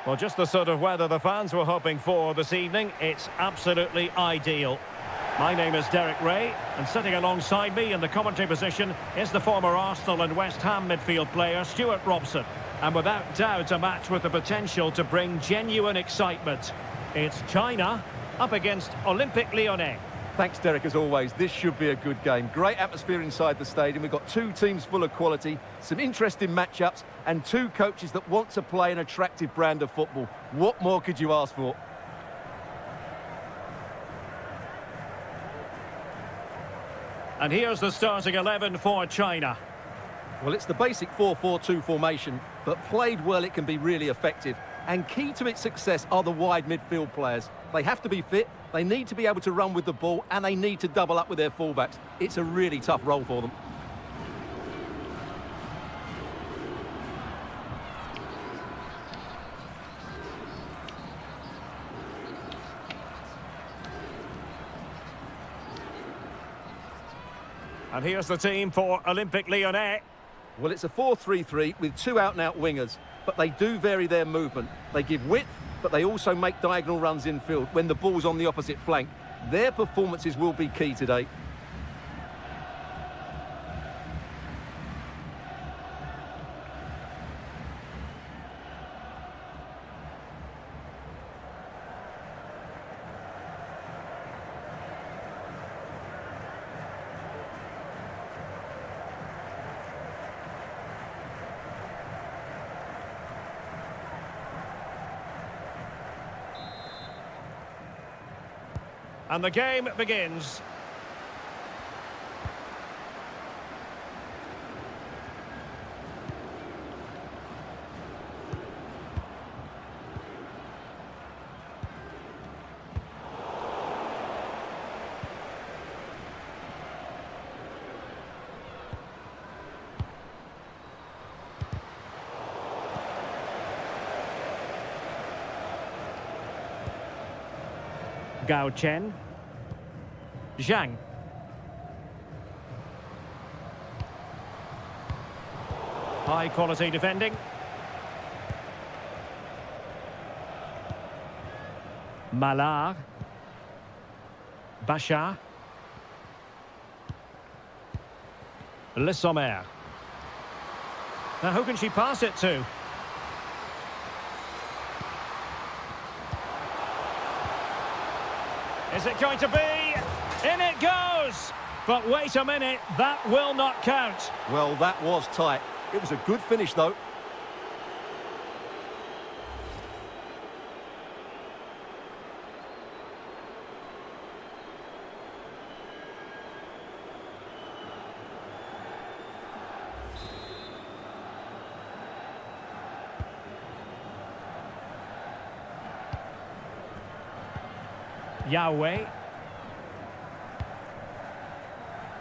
Well, just the sort of weather the fans were hoping for this evening. It's absolutely ideal. My name is Derek Ray, and sitting alongside me in the commentary position is the former Arsenal and West Ham midfield player Stuart Robson. And without doubt, a match with the potential to bring genuine excitement. It's China up against Olympique Lyonnais. Thanks, Derek, as always. This should be a good game. Great atmosphere inside the stadium. We've got two teams full of quality, some interesting matchups, and two coaches that want to play an attractive brand of football. What more could you ask for? And here's the starting 11 for China. Well, it's the basic 4-4-2 formation, but played well, it can be really effective. And key to its success are the wide midfield players. They have to be fit, they need to be able to run with the ball, and they need to double up with their fullbacks. It's a really tough role for them. And here's the team for Olympique Lyonnais. Well, it's a 4-3-3 with two out-and-out wingers, but they do vary their movement. They give width, but they also make diagonal runs infield when the ball's on the opposite flank. Their performances will be key today. And the game begins. Gao Chen. Zhang. High quality defending. Malard. Bachar. Le Sommer. Now who can she pass it to? Is it going to be? In it goes! But wait a minute, that will not count. Well, that was tight. It was a good finish, though. Yahweh.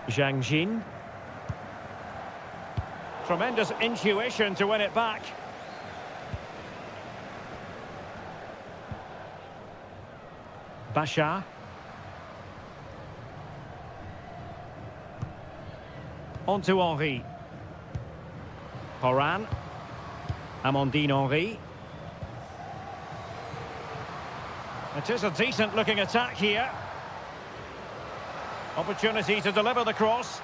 Zhang Jin. Tremendous intuition to win it back. Bachar. On to Henry. Horan. Amandine Henry. It is a decent looking attack here. Opportunity to deliver the cross.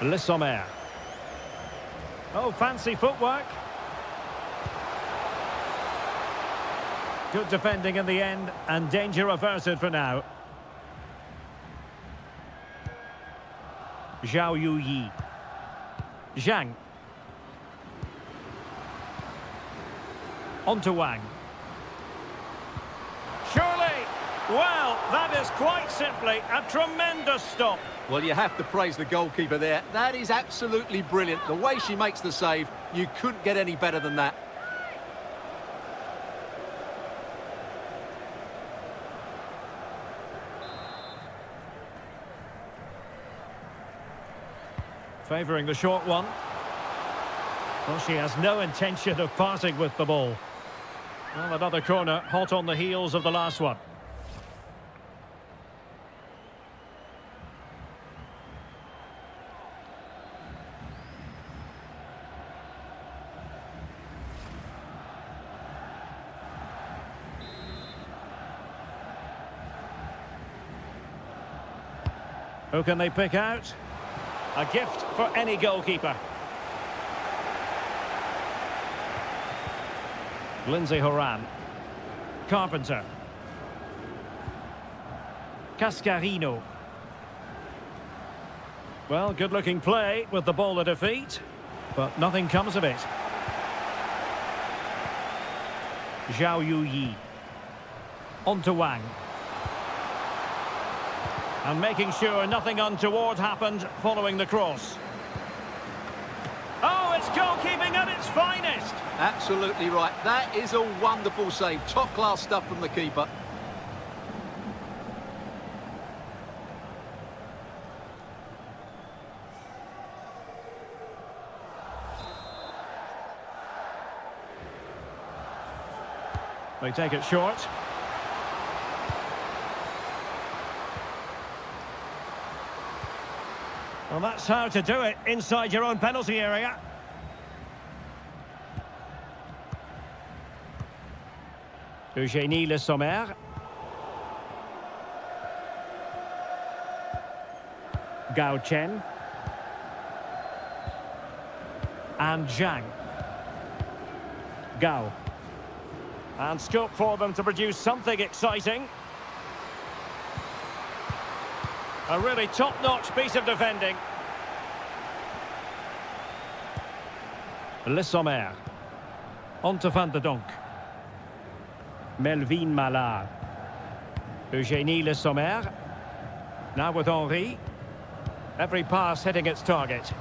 Le Sommer. Oh, fancy footwork. Good defending in the end, and danger averted for now. Zhao Yuyi. Zhang. On to Wang. Surely! Well, that is quite simply a tremendous stop. Well, you have to praise the goalkeeper there. That is absolutely brilliant. The way she makes the save, you couldn't get any better than that. Favouring the short one. Well, she has no intention of parting with the ball. Well, another corner, hot on the heels of the last one. Who can they pick out? A gift for any goalkeeper. Lindsay Horan. Carpenter. Cascarino. Well, good-looking play with the ball at defeat, but nothing comes of it. Zhao Yuyi. On to Wang. And making sure nothing untoward happened following the cross. Oh, it's goalkeeping at its finest! Absolutely right. That is a wonderful save. Top-class stuff from the keeper. They take it short. Well, that's how to do it inside your own penalty area. Eugénie Le Sommer. Gao Chen. And Zhang. Gao. And scope for them to produce something exciting. A really top-notch piece of defending. Le Sommer. On to Van de Donk. Melvin Mallard. Eugénie Le Sommer. Now with Henry. Every pass hitting its target.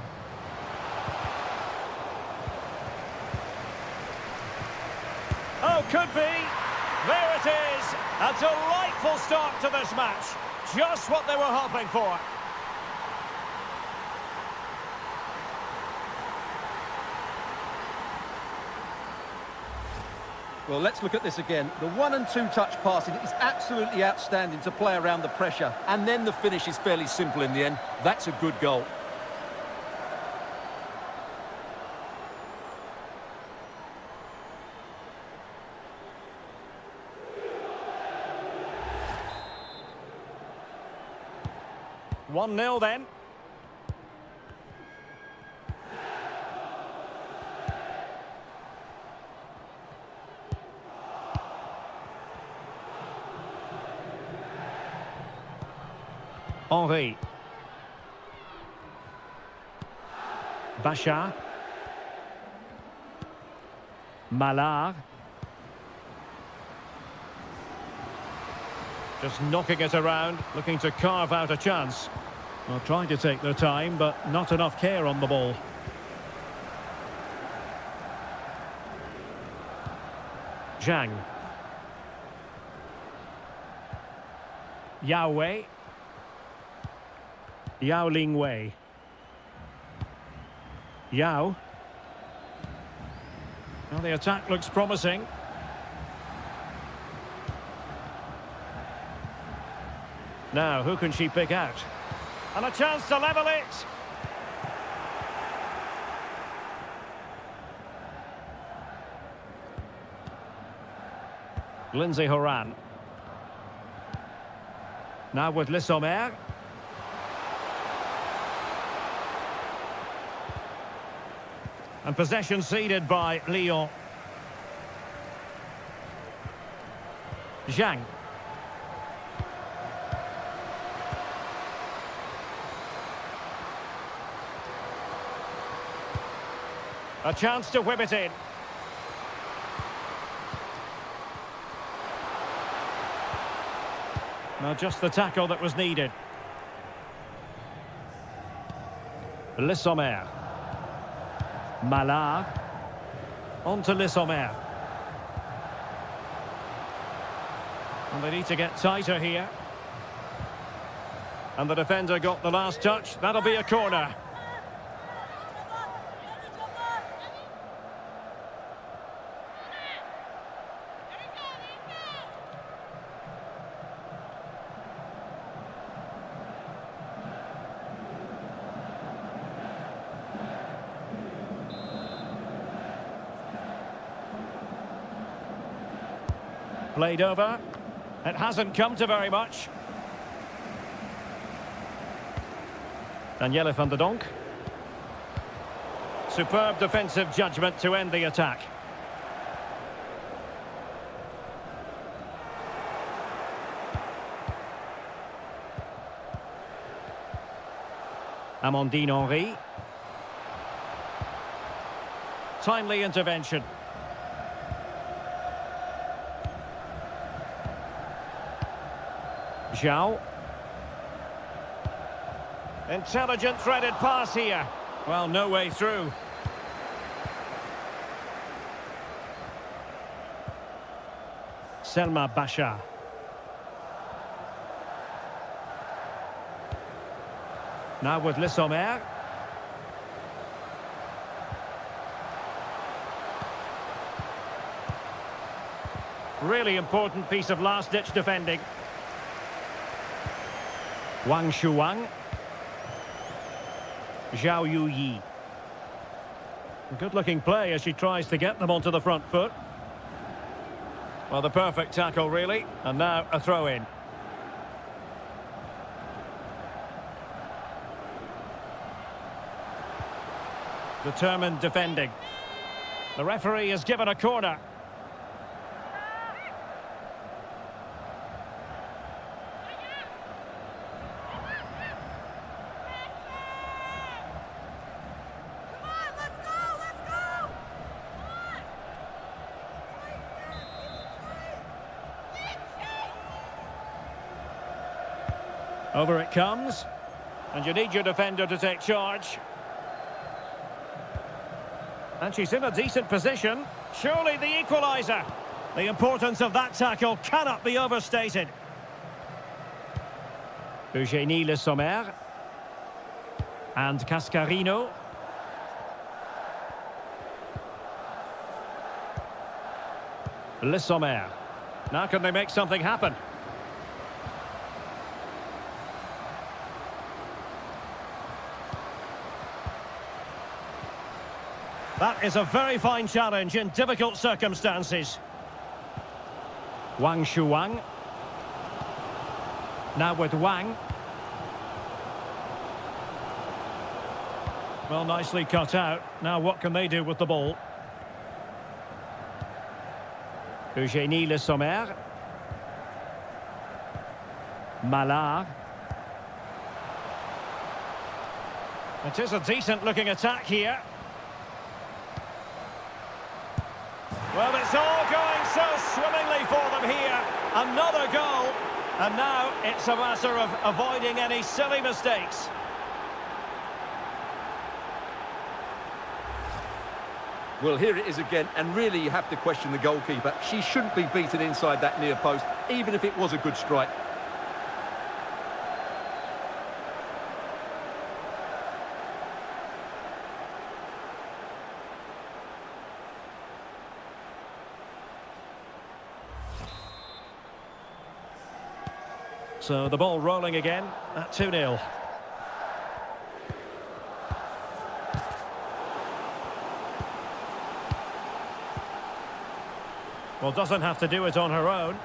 Oh, could be. There it is. A delightful start to this match. Just what they were hoping for. Well, let's look at this again. The 1- and 2-touch passing is absolutely outstanding to play around the pressure. And then the finish is fairly simple in the end. That's a good goal. One 0 then. Henry. Bachar. Mallard. Just knocking it around, looking to carve out a chance. Well, trying to take their time, but not enough care on the ball. Zhang. Yao Wei. Yao Ling Wei. Yao. Well, the attack looks promising. Now, who can she pick out? And a chance to level it. Lindsay Horan. Now with Le Sommer. And possession ceded by Lyon. Zhang. A chance to whip it in. Now just the tackle that was needed. Le Sommer. Mallard. On to Le Sommer. And they need to get tighter here. And the defender got the last touch. That'll be a corner. Played over. It hasn't come to very much. Daniele van der Donk. Superb defensive judgment to end the attack. Amandine Henry. Timely intervention. Zhao. Intelligent threaded pass here. Well, no way through. Selma Bachar. Now with Le Sommer. Really important piece of last-ditch defending. Wang Shuang. Zhao Yuyi. Good-looking play as she tries to get them onto the front foot. Well, the perfect tackle, really. And now a throw-in. Determined defending. The referee has given a corner. Over it comes. And you need your defender to take charge. And she's in a decent position. Surely the equaliser. The importance of that tackle cannot be overstated. Eugénie Le Sommer. And Cascarino. Le Sommer. Now can they make something happen? That is a very fine challenge in difficult circumstances. Wang Shuang. Now with Wang. Well, nicely cut out. Now what can they do with the ball? Eugénie Le Sommer. Malard. It is a decent-looking attack here. Well, it's all going so swimmingly for them here. Another goal. And now it's a matter of avoiding any silly mistakes. Well, here it is again, and really you have to question the goalkeeper. She shouldn't be beaten inside that near post, even if it was a good strike. So the ball rolling again at 2-0. Well, doesn't have to do it on her own.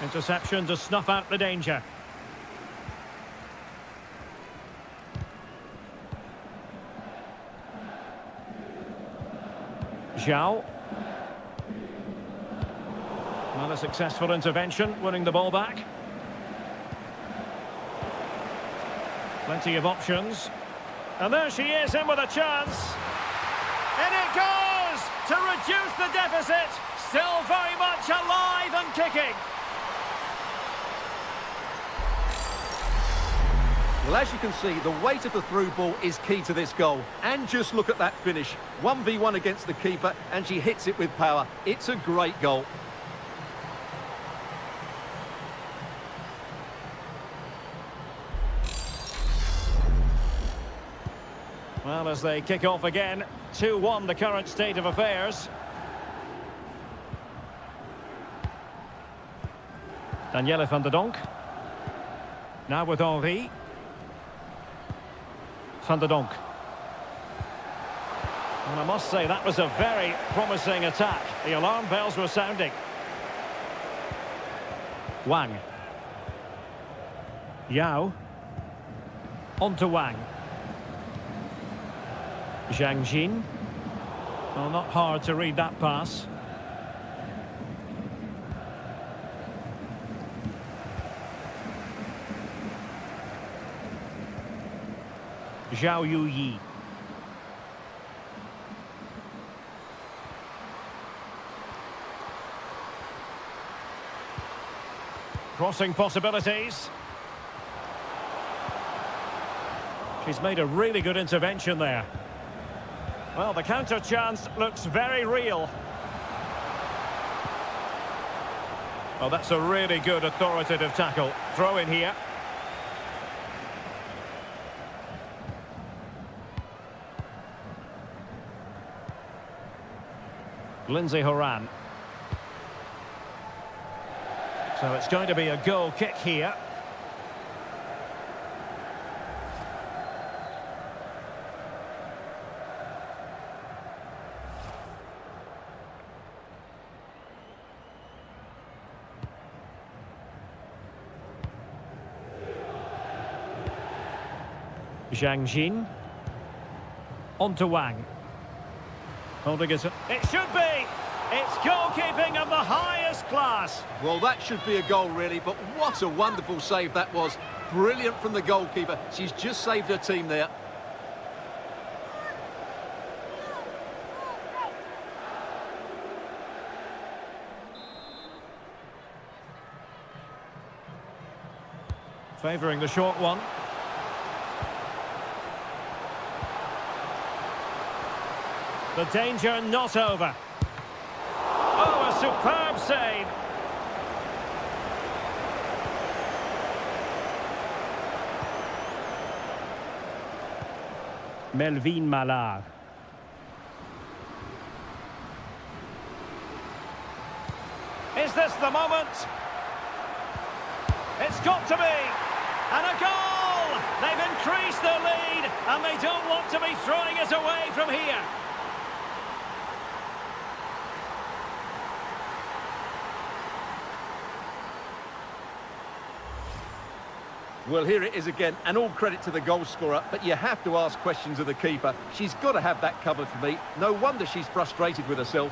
Interception to snuff out the danger. Zhao. Not a successful intervention, winning the ball back. Plenty of options. And there she is, in with a chance. In it goes to reduce the deficit. Still very much alive and kicking. Well, as you can see, the weight of the through ball is key to this goal. And just look at that finish. 1v1 against the keeper, and she hits it with power. It's a great goal. Well, as they kick off again, 2-1 the current state of affairs. Daniele van der Donk. Now with Henry. Van der Donk. And I must say, that was a very promising attack. The alarm bells were sounding. Wang. Yao. On to Wang. Zhang Jin. Well, not hard to read that pass. Zhao Yuyi. Crossing possibilities. She's made a really good intervention there. Well, the counter chance looks very real. Oh, that's a really good authoritative tackle. Throw in here. Lindsay Horan. So it's going to be a goal kick here. Zhang Jin. On to Wang. Holding it. It should be! It's goalkeeping of the highest class. Well, that should be a goal, really, but what a wonderful save that was. Brilliant from the goalkeeper. She's just saved her team there. Favouring the short one. The danger not over. Oh, a superb save. Melvin Mallard. Is this the moment? It's got to be. And a goal! They've increased their lead, and they don't want to be throwing it away from here. Well, here it is again, and all credit to the goal scorer, but you have to ask questions of the keeper. She's got to have that covered for me. No wonder she's frustrated with herself.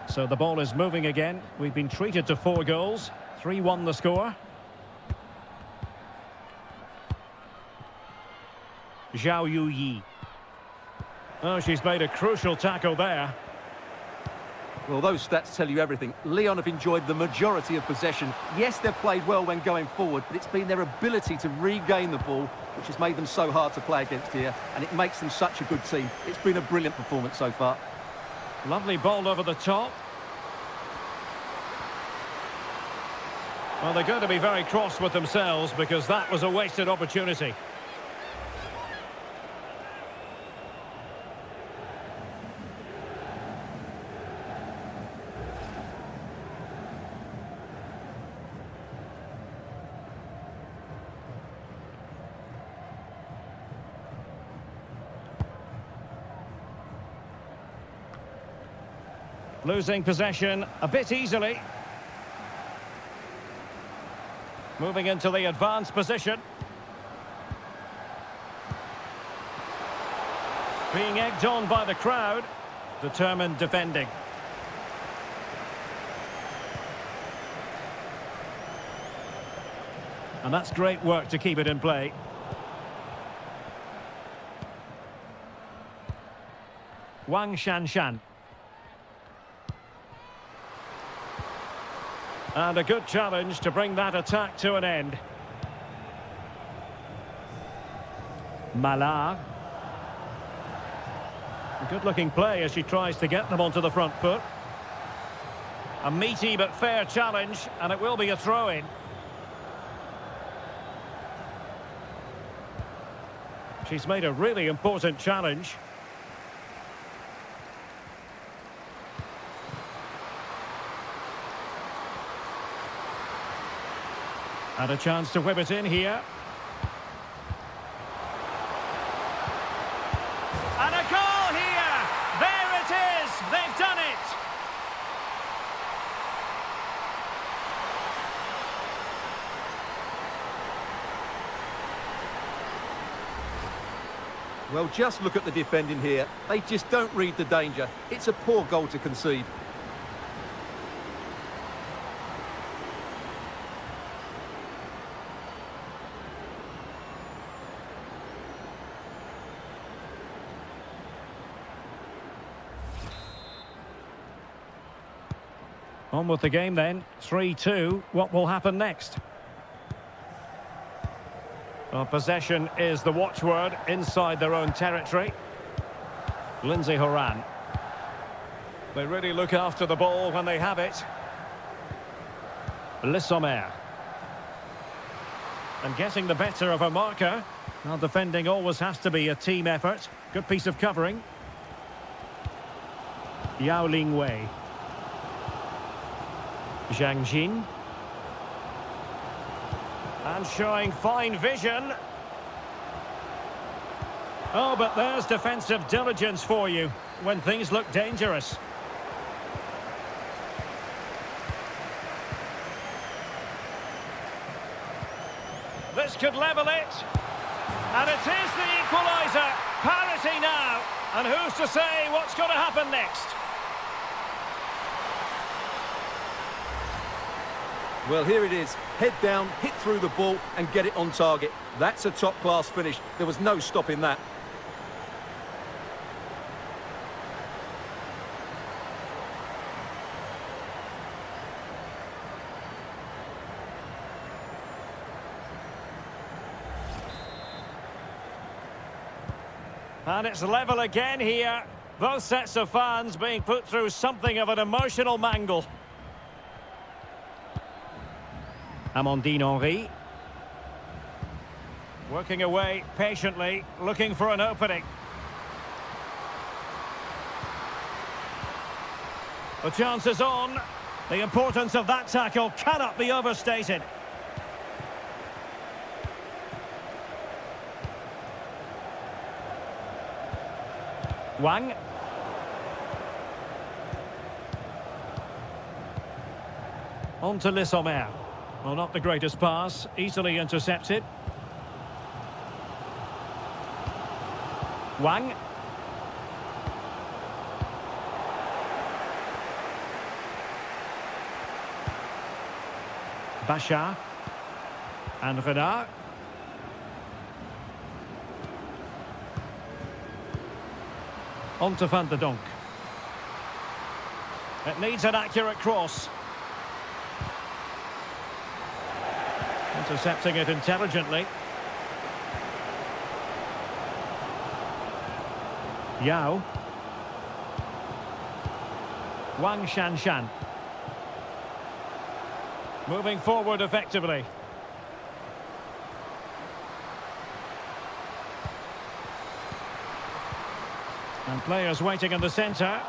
So the ball is moving again. We've been treated to 4 goals. 3-1 the score. Zhao Yuyi. Oh, she's made a crucial tackle there. Well, those stats tell you everything. Lyon have enjoyed the majority of possession. Yes, they've played well when going forward, but it's been their ability to regain the ball which has made them so hard to play against here, and it makes them such a good team. It's been a brilliant performance so far. Lovely ball over the top. Well, they're going to be very cross with themselves because that was a wasted opportunity. Losing possession a bit easily. Moving into the advanced position. Being egged on by the crowd. Determined defending. And that's great work to keep it in play. Wang Shanshan. And a good challenge to bring that attack to an end. Mallard. A good-looking play as she tries to get them onto the front foot. A meaty but fair challenge, and it will be a throw-in. She's made a really important challenge. And a chance to whip it in here. Well, just look at the defending here. They just don't read the danger. It's a poor goal to concede. On with the game then. 3-2. What will happen next? Well, possession is the watchword inside their own territory. Lindsay Horan. They really look after the ball when they have it. Le Sommer. And getting the better of a marker. Now, defending always has to be a team effort. Good piece of covering. Yao Ling Wei. Zhang Jin. And showing fine vision. Oh, but there's defensive diligence for you when things look dangerous. This could level it. And it is the equaliser. Parity now. And who's to say what's going to happen next? Well, here it is. Head down, hit through the ball and get it on target. That's a top-class finish. There was no stopping that. And it's level again here. Both sets of fans being put through something of an emotional mangle. Amandine Henry. Working away patiently, looking for an opening. The chance is on. The importance of that tackle cannot be overstated. Wang. On to Le Sommer. Well, not the greatest pass, easily intercepted. Wang. Bachar. And Renard. On to Van de Donk. It needs an accurate cross. Intercepting it intelligently. Yao. Wang Shanshan. Moving forward effectively. And players waiting in the centre.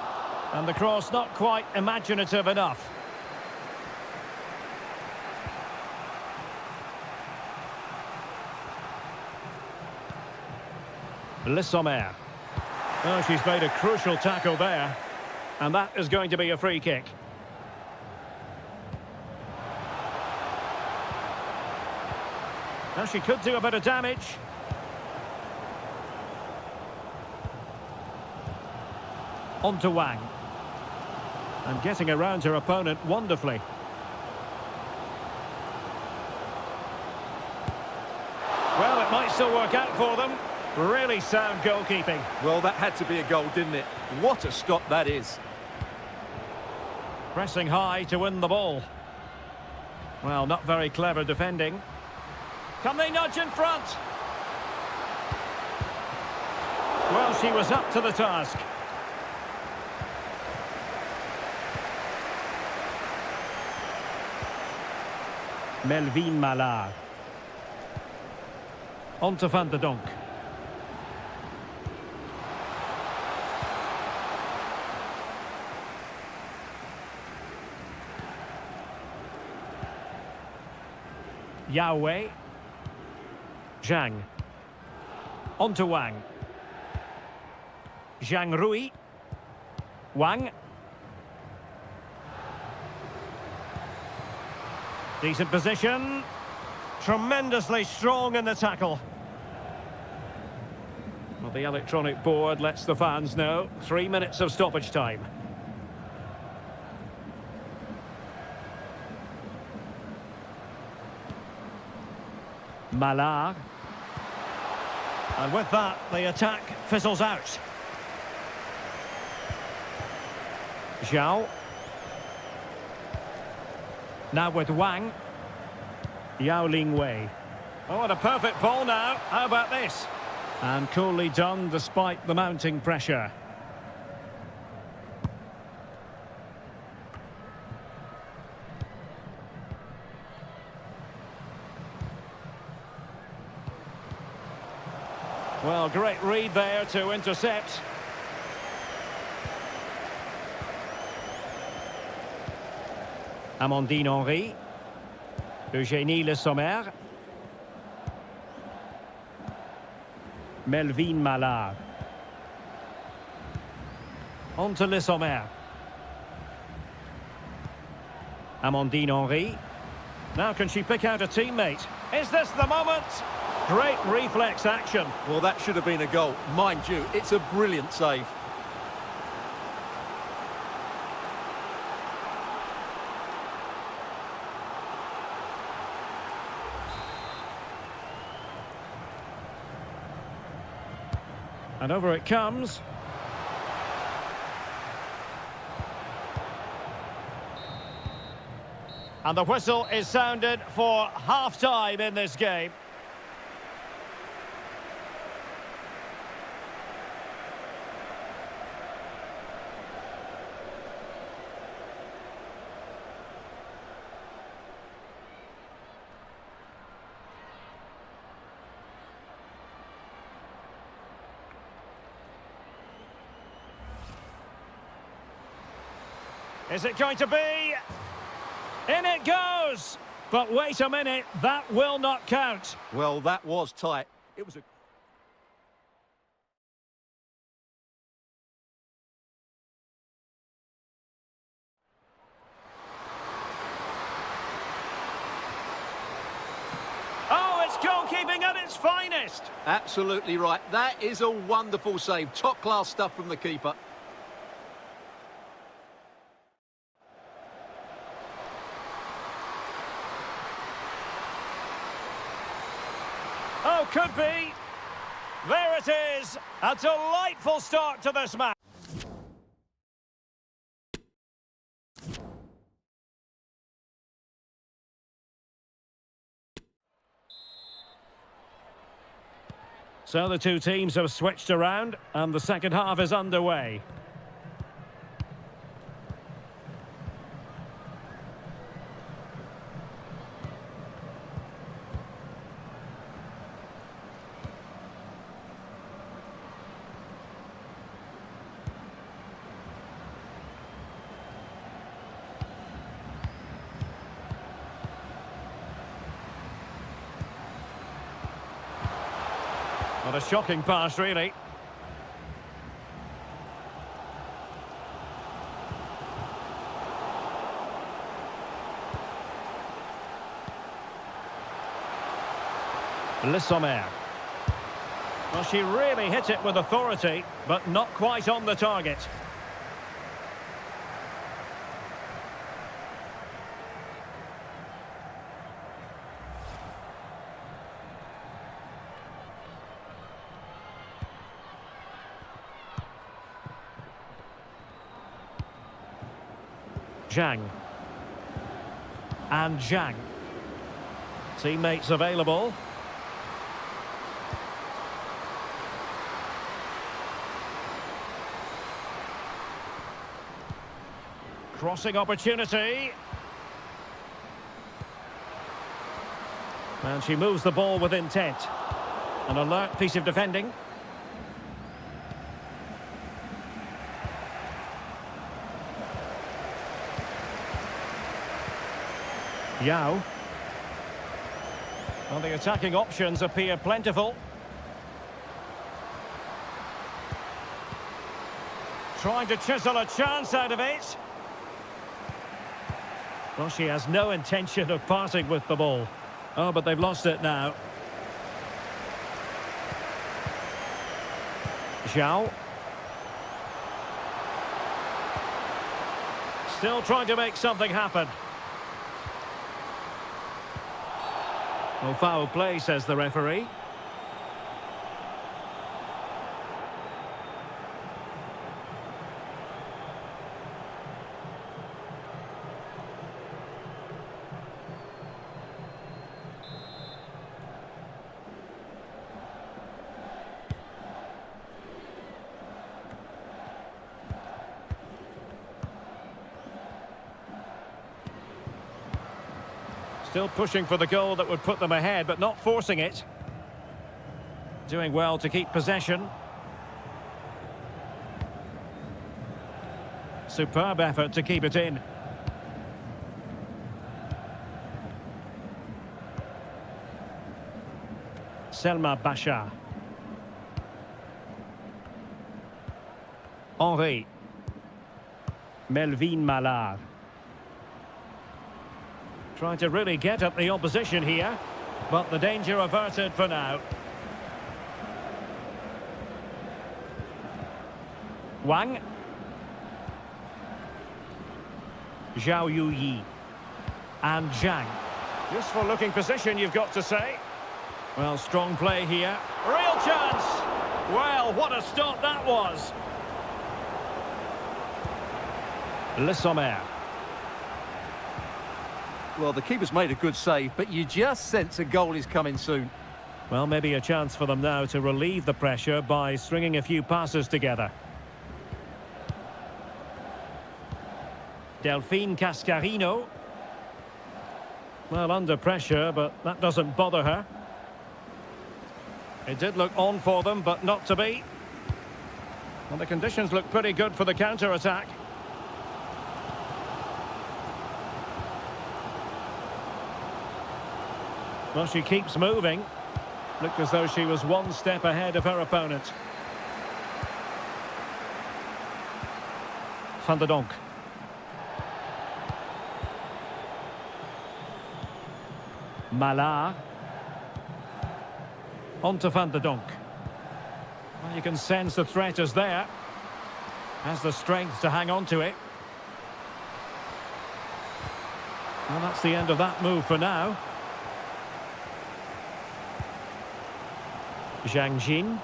And the cross not quite imaginative enough. Le Sommer. Oh, she's made a crucial tackle there. And that is going to be a free kick. Now she could do a bit of damage. On to Wang. And getting around her opponent wonderfully. Well, it might still work out for them. Really sound goalkeeping. Well, that had to be a goal, didn't it? What a stop that is. Pressing high to win the ball. Well, not very clever defending. Can they nudge in front? Well, she was up to the task. Melvin Mallard. On to Van de Donk. Yao. Zhang. On to Wang. Zhang Rui. Wang. Decent position. Tremendously strong in the tackle. Well, the electronic board lets the fans know. 3 minutes of stoppage time. Malard. And with that, the attack fizzles out. Zhao. Now with Wang. Yao Lingwei. Oh, and a perfect ball now. How about this? And coolly done despite the mounting pressure. Well, great read there to intercept. Amandine Henry. Eugénie Le Sommer. Melvin Malard. On to Le Sommer. Amandine Henry. Now can she pick out a teammate? Is this the moment? Great reflex action. Well, that should have been a goal. Mind you, it's a brilliant save. And over it comes. And the whistle is sounded for half-time in this game. Is it going to be? In it goes! But wait a minute, that will not count. Well, that was tight. It was a... Oh, it's goalkeeping at its finest. Absolutely right. That is a wonderful save. Top-class stuff from the keeper. Oh, could be. There it is. A delightful start to this match. So the two teams have switched around and the second half is underway. What a shocking pass, really. Le Sommer. Well, she really hit it with authority, but not quite on the target. Zhang. And Zhang. Teammates available. Crossing opportunity. And she moves the ball with intent. An alert piece of defending. Yao. Well, the attacking options appear plentiful. Trying to chisel a chance out of it. Well, she has no intention of parting with the ball. Oh, but they've lost it now. Zhao. Still trying to make something happen. Well, foul play, says the referee. Still pushing for the goal that would put them ahead, but not forcing it. Doing well to keep possession. Superb effort to keep it in. Selma Bachar. Henry. Melvin Mallard. Trying to really get at the opposition here, but the danger averted for now. Wang. Zhao Yuyi. And Zhang. Useful looking position, you've got to say. Well, strong play here. Real chance! Well, what a stop that was. Le Sommer. Well, the keeper's made a good save, but you just sense a goal is coming soon. Well, maybe a chance for them now to relieve the pressure by stringing a few passes together. Delphine Cascarino. Well, under pressure, but that doesn't bother her. It did look on for them, but not to be. Well, the conditions look pretty good for the counter-attack. Well, she keeps moving. Looked as though she was one step ahead of her opponent. Van der Donk. Mallard. On to Van der Donk. Well, you can sense the threat is there. Has the strength to hang on to it. Well, that's the end of that move for now. Zhang Jin.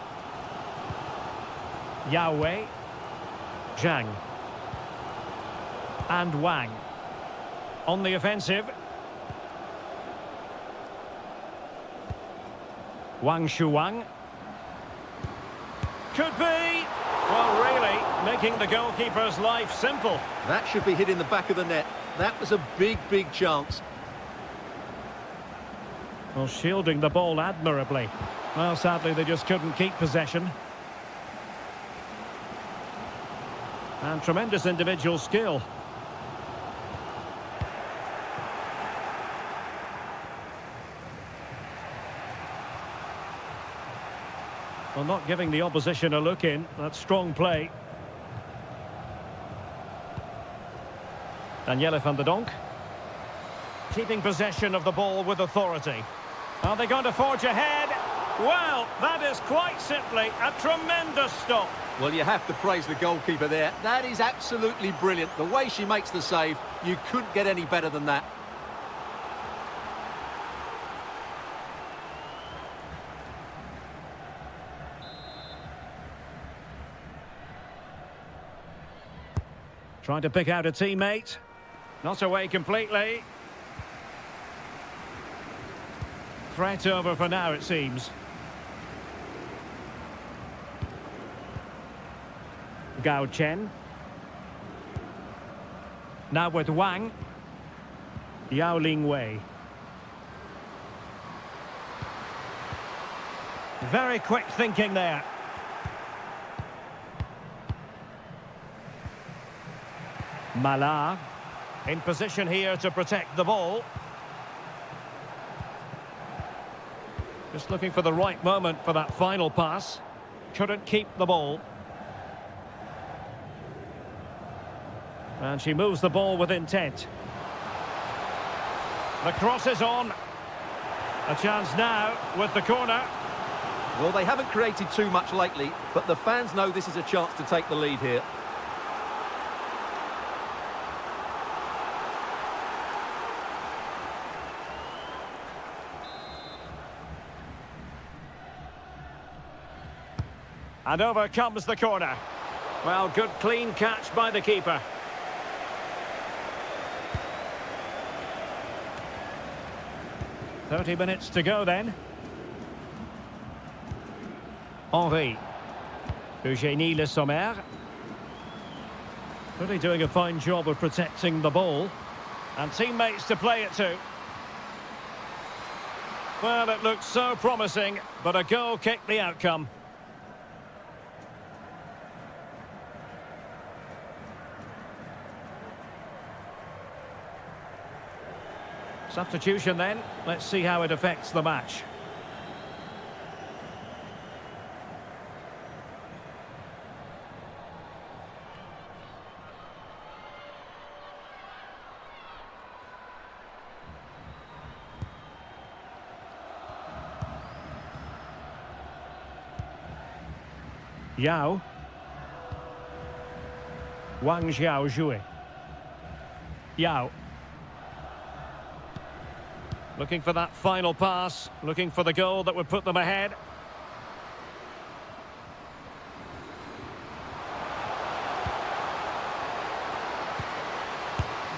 Yao Wei. Zhang. And Wang. On the offensive. Wang Shuang. Could be. Well, really, making the goalkeeper's life simple. That should be hitting the back of the net. That was a big, big chance. Well, shielding the ball admirably. Well, sadly, they just couldn't keep possession. And tremendous individual skill. Well, not giving the opposition a look in. That's strong play. Danielle van der Donk. Keeping possession of the ball with authority. Are they going to forge ahead? Well, that is quite simply a tremendous stop. Well, you have to praise the goalkeeper there. That is absolutely brilliant. The way she makes the save, you couldn't get any better than that. Trying to pick out a teammate. Not away completely. Threat over for now, it seems. Gao Chen. Now with Wang. Yao Ling Wei. Very quick thinking there. Mallard. In position here to protect the ball. Just looking for the right moment for that final pass. Couldn't keep the ball. And she moves the ball with intent. The cross is on. A chance now with the corner. Well, they haven't created too much lately, but the fans know this is a chance to take the lead here. And over comes the corner. Well, good clean catch by the keeper. "30 minutes to go then. Henry. Eugénie Le Sommer. Really doing a fine job of protecting the ball. And teammates to play it to. Well, it looked so promising, but a goal kicked the outcome. Substitution then. Let's see how it affects the match. Yao. Wang Xiaojue. Yao. Looking for that final pass, looking for the goal that would put them ahead.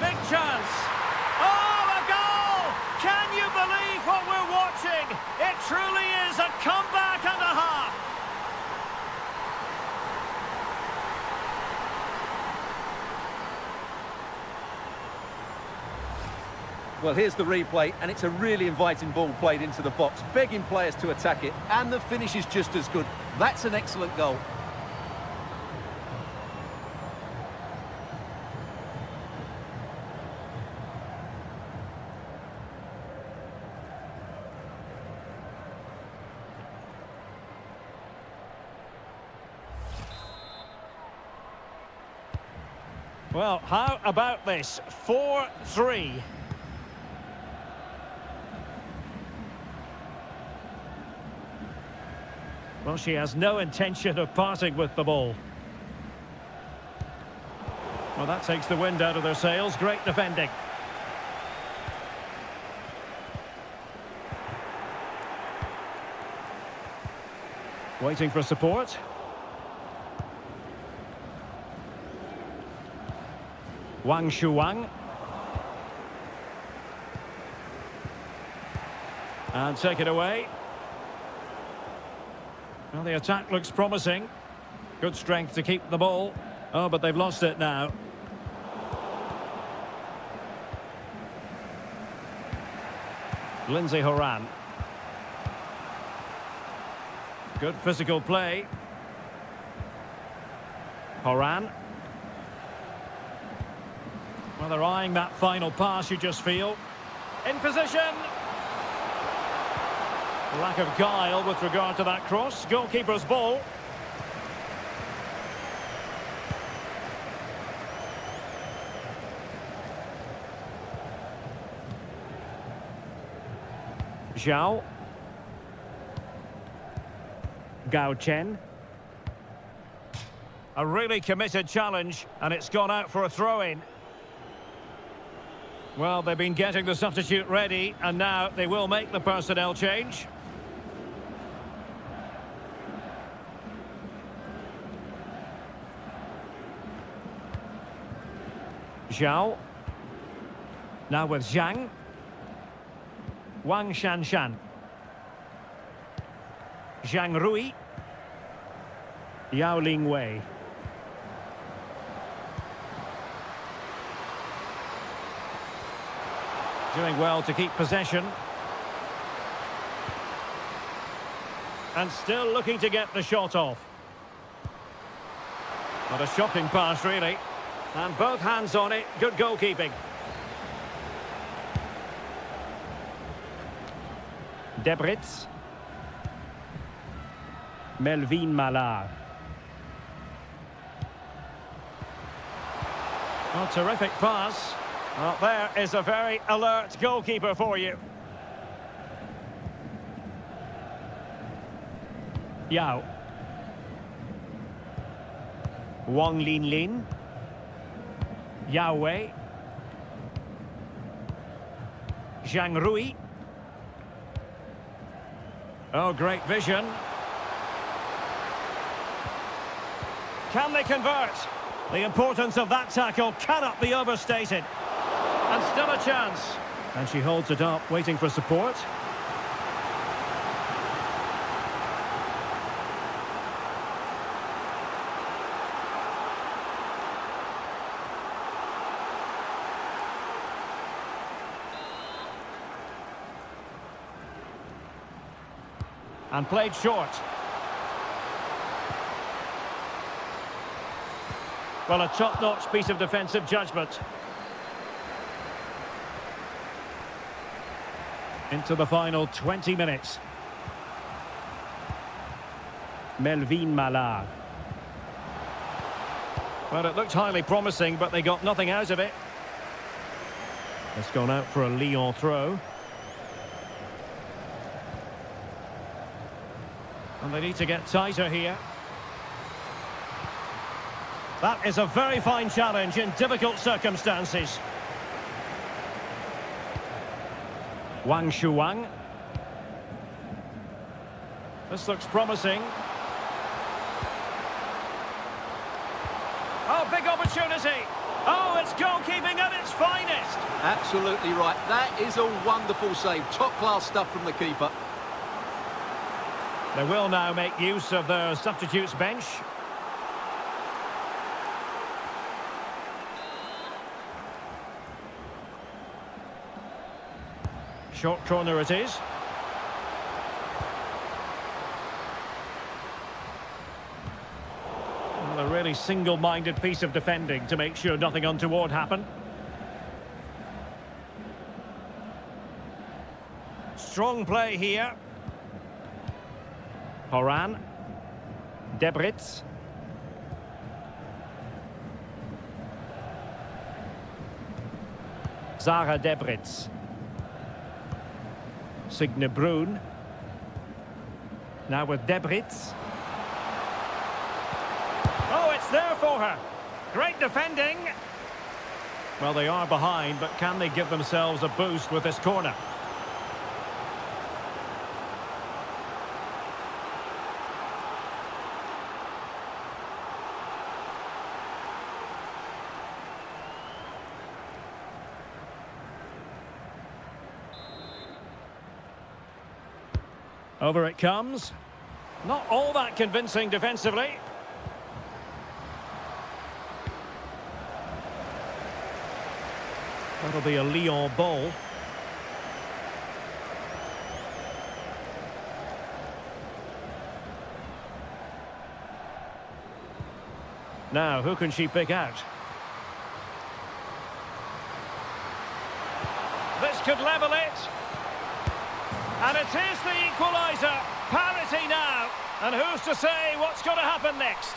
Big chance. Oh, a goal! Can you believe what we're watching? It truly is a comeback and a half. Well, here's the replay, and it's a really inviting ball played into the box, begging players to attack it, and the finish is just as good. That's an excellent goal. Well, how about this? 4-3. Well, she has no intention of parting with the ball. Well, that takes the wind out of their sails. Great defending. Waiting for support. Wang Shuang. And take it away. Well, the attack looks promising. Good strength to keep the ball. Oh, but they've lost it now. Lindsay Horan. Good physical play. Horan. Well, they're eyeing that final pass, you just feel. In position. Lack of guile with regard to that cross. Goalkeeper's ball. Zhao. Gao Chen. A really committed challenge, and it's gone out for a throw-in. Well, they've been getting the substitute ready, and now they will make the personnel change. Zhao. Now with Zhang. Wang Shanshan. Zhang Rui. Yao Ling Wei. Doing well to keep possession. And still looking to get the shot off. Not a shocking pass, really. And both hands on it. Good goalkeeping. Debritz. Melvin Mallard. Oh, terrific pass. Well, there is a very alert goalkeeper for you. Yao. Wang Lin Lin. Yao. Zhang Rui. Oh, great vision. Can they convert? The importance of that tackle cannot be overstated. And still a chance. And she holds it up, waiting for support. And played short. Well, a top-notch piece of defensive judgment. Into the final 20 minutes. Melvin Mallard. Well, it looked highly promising, but they got nothing out of it. It's gone out for a Lyon throw. And they need to get tighter here. That is a very fine challenge in difficult circumstances. Wang Shuang. This looks promising. Oh, big opportunity. Oh, it's goalkeeping at its finest. Absolutely right. That is a wonderful save. Top-class stuff from the keeper. They will now make use of their substitutes bench. Short corner it is. Well, a really single-minded piece of defending to make sure nothing untoward happened. Strong play here. Horan. Debritz. Zara Debritz. Signe Brun. Now with Debritz. Oh, it's there for her. Great defending. Well, they are behind, but can they give themselves a boost with this corner? Over it comes. Not all that convincing defensively. That'll be a Lyon ball. Now, who can she pick out? This could level it. And it is the equaliser. Parity now. And who's to say what's going to happen next?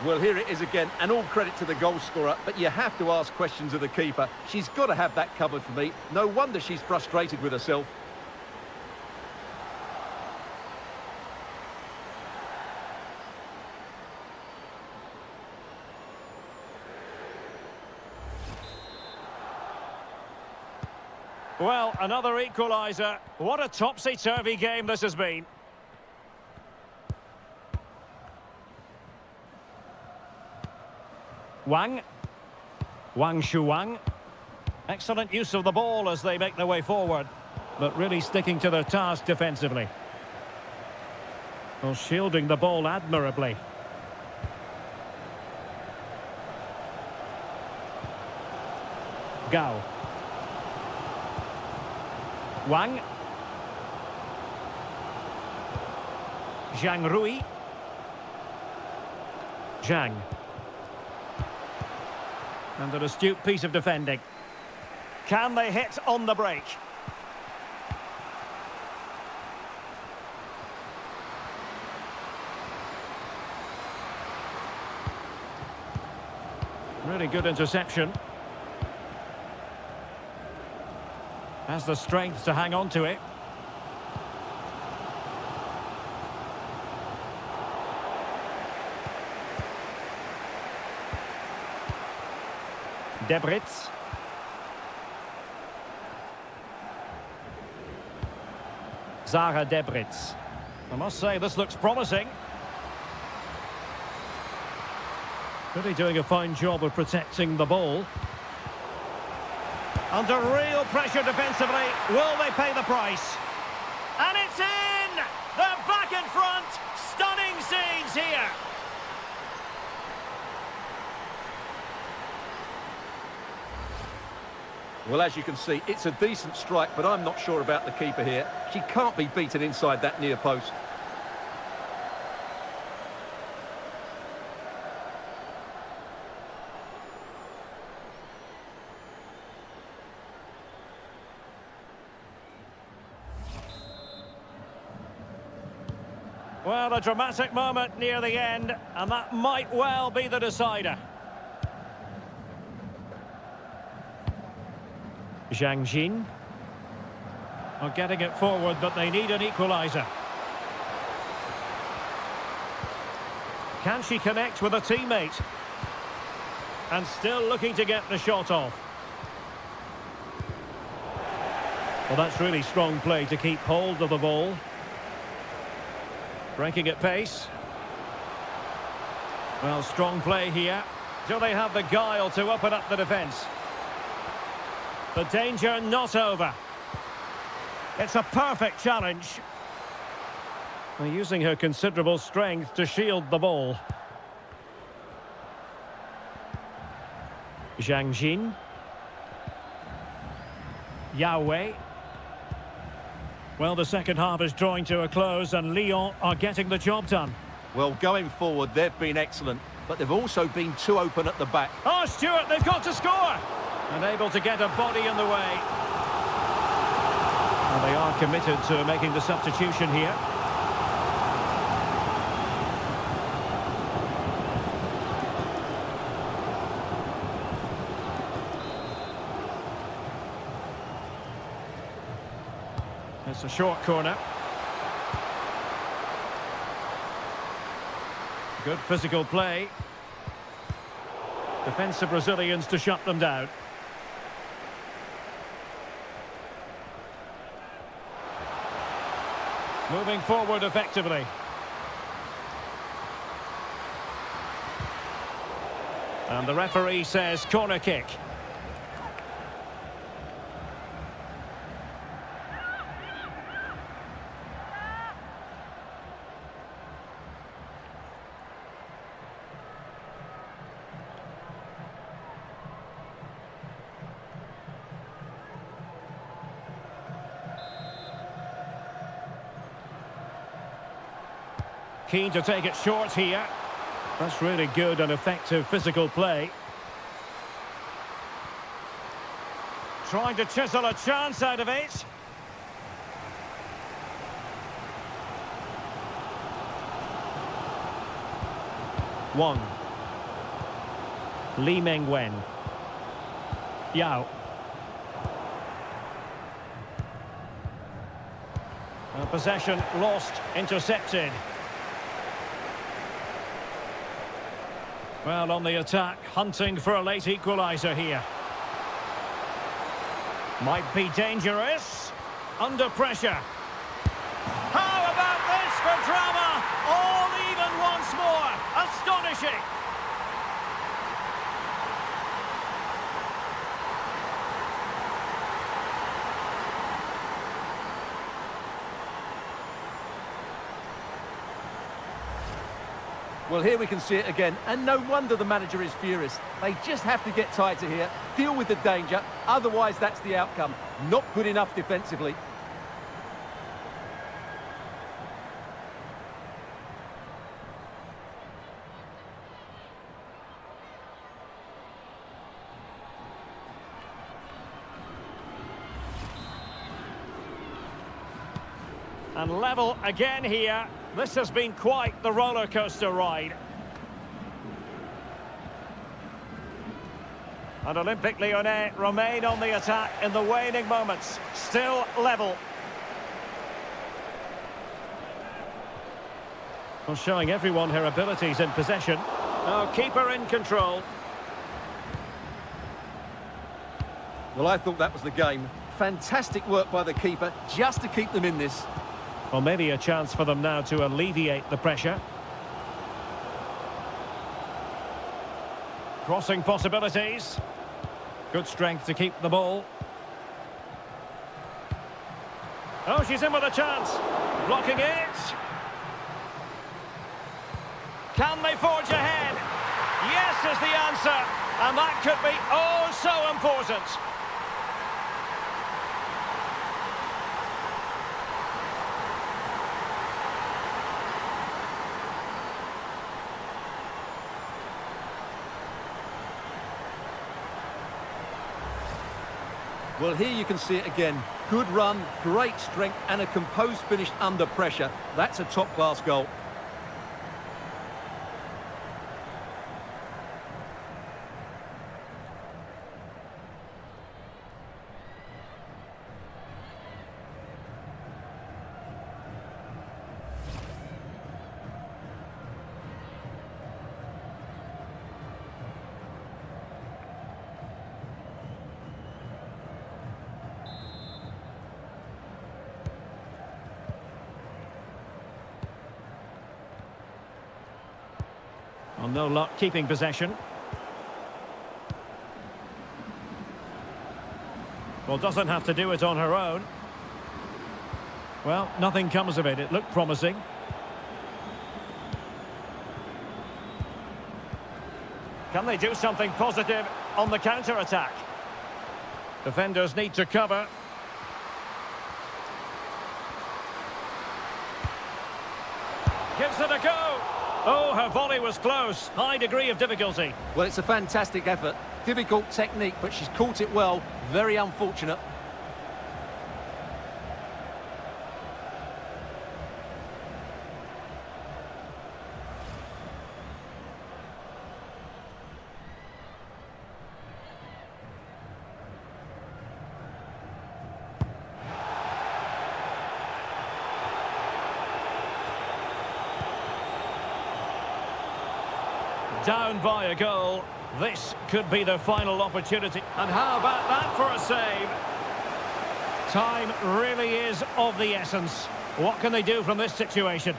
Well, here it is again, and all credit to the goal scorer, but you have to ask questions of the keeper. She's got to have that covered for me. No wonder she's frustrated with herself. Well, another equaliser. What a topsy-turvy game this has been. Wang Shuang. Excellent use of the ball as they make their way forward, but really sticking to their task defensively. Well, shielding the ball admirably. Gao. Wang. Zhang Rui. Zhang. And an astute piece of defending. Can they hit on the break? Really good interception. Has the strength to hang on to it. Debritz. Zara Debritz. I must say, this looks promising. Really doing a fine job of protecting the ball. Under real pressure defensively. Will they pay the price? And it's in! They're back in front! Stunning scenes here! Well, as you can see, it's a decent strike, but I'm not sure about the keeper here. She can't be beaten inside that near post. Well, a dramatic moment near the end, and that might well be the decider. Zhang Jin are getting it forward, but they need an equaliser. Can she connect with a teammate? And still looking to get the shot off. Well, that's really strong play to keep hold of the ball. Breaking at pace. Well, strong play here. Do they have the guile to open up the defence? The danger not over. It's a perfect challenge. They're using her considerable strength to shield the ball. Zhang Jin. Yao. Well, the second half is drawing to a close and Lyon are getting the job done. Well, going forward, they've been excellent, but they've also been too open at the back. Oh, Stewart, they've got to score! And able to get a body in the way. And they are committed to making the substitution here. It's a short corner. Good physical play. Defensive Brazilians to shut them down. Moving forward effectively. And the referee says corner kick. Keen to take it short here. That's really good and effective physical play. Trying to chisel a chance out of it. Wang. Li Mengwen. Yao. Possession lost, intercepted. Well, on the attack, hunting for a late equaliser here. Might be dangerous. Under pressure. How about this for drama? All even once more. Astonishing. Well, here we can see it again, and no wonder the manager is furious. They just have to get tighter here, deal with the danger, otherwise that's the outcome. Not good enough defensively. And level again here. This has been quite the roller coaster ride. And Olympique Lyonnais remain on the attack in the waning moments. Still level. Well, showing everyone her abilities in possession. Oh, keeper in control. Well, I thought that was the game. Fantastic work by the keeper just to keep them in this. Well, maybe a chance for them now to alleviate the pressure. Crossing possibilities. Good strength to keep the ball. Oh, she's in with a chance. Blocking it. Can they forge ahead? Yes is the answer. And that could be oh so important. Well, here you can see it again. Good run, great strength, and a composed finish under pressure. That's a top-class goal. Well, no luck keeping possession. Well, doesn't have to do it on her own. Well, nothing comes of it. It looked promising. Can they do something positive on the counter-attack? Defenders need to cover. Gives it a go. Oh, her volley was close. High degree of difficulty. Well, it's a fantastic effort. Difficult technique, but she's caught it well. Very unfortunate. Down by a goal. This could be the final opportunity. And how about that for a save? Time really is of the essence. What can they do from this situation?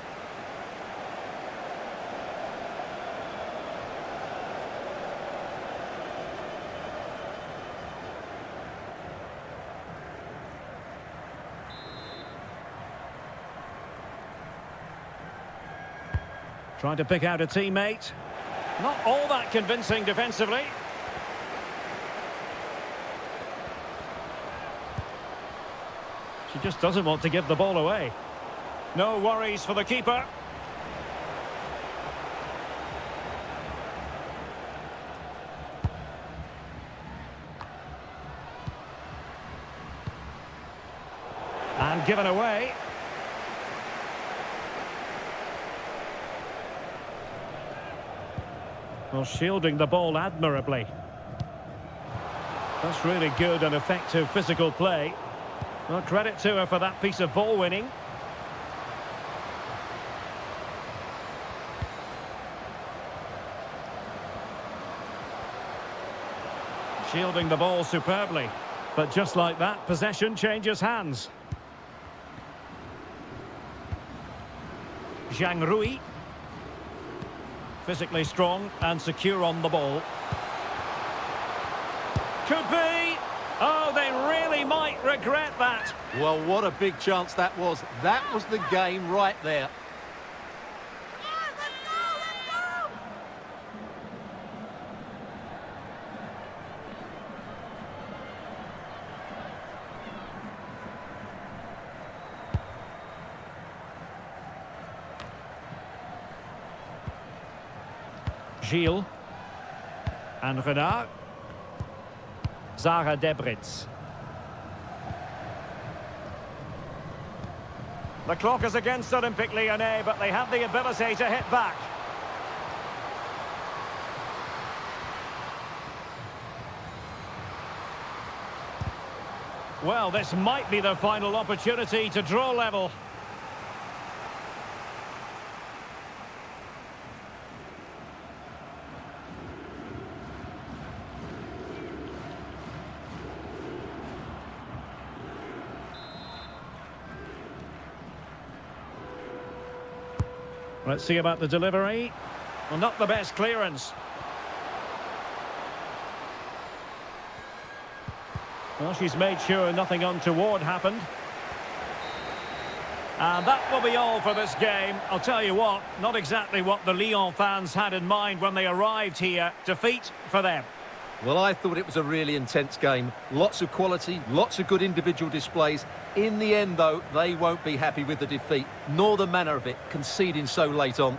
Trying to pick out a teammate. Not all that convincing defensively. She just doesn't want to give the ball away. No worries for the keeper. And given away. Well, shielding the ball admirably. That's really good and effective physical play. Well, credit to her for that piece of ball winning. Shielding the ball superbly. But just like that, possession changes hands. Zhang Rui. Physically strong and secure on the ball. Could be. Oh, they really might regret that. Well, what a big chance that was. That was the game right there. Gilles and Renard. Zara Debritz. The clock is against Olympique Lyonnais, but they have the ability to hit back. Well, this might be their final opportunity to draw level. Let's see about the delivery. Well, not the best clearance. Well, she's made sure nothing untoward happened. And that will be all for this game. I'll tell you what, not exactly what the Lyon fans had in mind when they arrived here. Defeat for them. Well, I thought it was a really intense game. Lots of quality, lots of good individual displays. In the end, though, they won't be happy with the defeat, nor the manner of it, conceding so late on.